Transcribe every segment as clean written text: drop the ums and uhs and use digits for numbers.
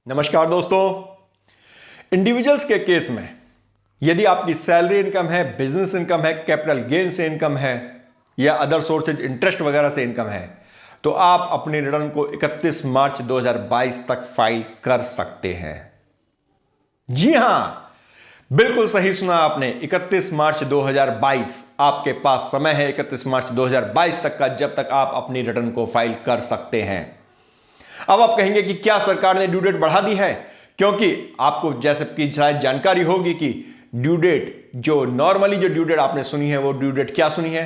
नमस्कार दोस्तों। इंडिविजुअल्स के केस में यदि आपकी सैलरी इनकम है, बिजनेस इनकम है, कैपिटल गेन से इनकम है या अदर सोर्सेज इंटरेस्ट वगैरह से इनकम है तो आप अपनी रिटर्न को 31 मार्च 2022 तक फाइल कर सकते हैं। जी हां, बिल्कुल सही सुना आपने। 31 मार्च 2022 आपके पास समय है 31 मार्च 2022 तक का, जब तक आप अपनी रिटर्न को फाइल कर सकते हैं। अब आप कहेंगे कि क्या सरकार ने ड्यू डेट बढ़ा दी है? क्योंकि आपको जैसे कि शायद जानकारी होगी कि ड्यू डेट जो नॉर्मली जो ड्यू डेट आपने सुनी है वो ड्यू डेट क्या सुनी है?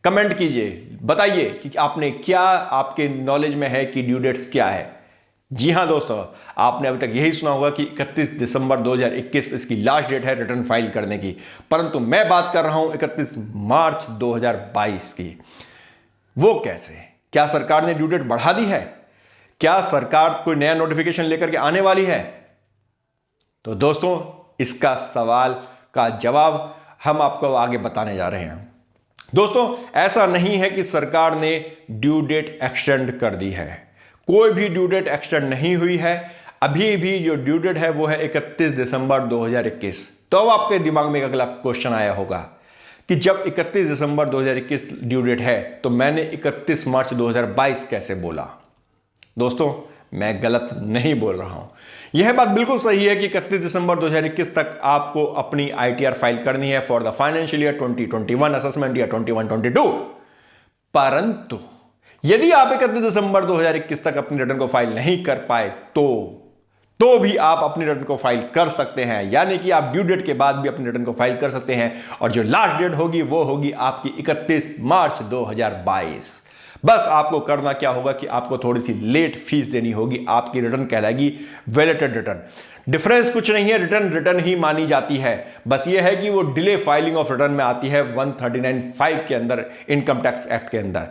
कमेंट कीजिए, बताइए कि आपने क्या, आपके नॉलेज में है कि ड्यू डेट्स क्या है। जी हां दोस्तों, आपने अभी तक यही सुना होगा कि 31 दिसंबर 2021 इसकी लास्ट डेट है रिटर्न फाइल करने की, परंतु मैं बात कर रहा हूं 31 मार्च 2022 की। वो कैसे? क्या सरकार ने ड्यू डेट बढ़ा दी है? क्या सरकार कोई नया नोटिफिकेशन लेकर के आने वाली है? तो दोस्तों, इसका सवाल का जवाब हम आपको आगे बताने जा रहे हैं। दोस्तों, ऐसा नहीं है कि सरकार ने ड्यू डेट एक्सटेंड कर दी है। कोई भी ड्यू डेट एक्सटेंड नहीं हुई है। अभी भी जो ड्यू डेट है वो है 31 दिसंबर 2021। तो अब आपके दिमाग में एक अगला क्वेश्चन आया होगा कि जब 31 दिसंबर 2021 ड्यू डेट है तो मैंने 31 मार्च 2022 कैसे बोला? दोस्तों, मैं गलत नहीं बोल रहा हूं। यह बात बिल्कुल सही है कि 31 दिसंबर 2021 तक आपको अपनी आईटीआर फाइल करनी है for the financial year 2021 assessment year 21-22। परंतु यदि आप 31 दिसंबर 2021 तक अपनी रिटर्न को फाइल नहीं कर पाए तो भी आप अपनी रिटर्न को फाइल कर सकते हैं। यानी कि आप ड्यू डेट के बाद भी अपनी रिटर्न को फाइल कर सकते हैं और जो लास्ट डेट होगी वो होगी आपकी 31 मार्च 2022। बस आपको करना क्या होगा कि आपको थोड़ी सी लेट फीस देनी होगी। आपकी रिटर्न कहलाएगी वैलिडेटेड रिटर्न। डिफरेंस कुछ नहीं है, रिटर्न रिटर्न ही मानी जाती है। बस ये है कि वो डिले फाइलिंग ऑफ रिटर्न में आती है 139(5) के अंदर, इनकम टैक्स एक्ट के अंदर।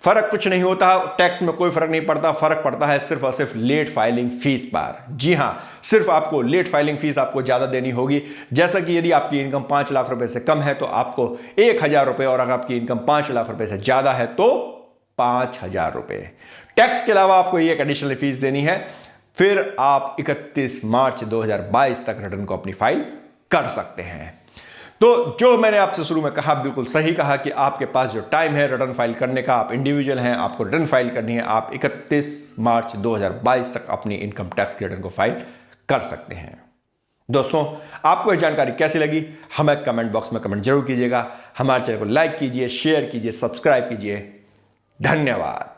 फर्क कुछ नहीं होता, टैक्स में कोई फर्क नहीं पड़ता। फर्क पड़ता है सिर्फ और सिर्फ लेट फाइलिंग फीस पर। जी हां, सिर्फ आपको लेट फाइलिंग फीस आपको ज्यादा देनी होगी। जैसा कि यदि आपकी इनकम 5 लाख रुपए से कम है तो आपको 1,000 रुपए, और अगर आपकी इनकम 5 लाख रुपए से ज्यादा है तो 5,000 रुपए। टैक्स के अलावा आपको एक एडिशनल फीस देनी है। फिर आप 31 मार्च 2022 तक रिटर्न को अपनी फाइल कर सकते हैं। तो जो मैंने आपसे शुरू में कहा, बिल्कुल सही कहा कि आपके पास जो टाइम है रिटर्न फाइल करने का, आप इंडिविजुअल हैं, आपको रिटर्न फाइल करनी है, आप 31 मार्च 2022 तक अपनी इनकम टैक्स की रिटर्न को फाइल कर सकते हैं। दोस्तों, आपको यह जानकारी कैसी लगी हमें कमेंट बॉक्स में कमेंट जरूर कीजिएगा। हमारे चैनल को लाइक कीजिए, शेयर कीजिए, सब्सक्राइब कीजिए। धन्यवाद।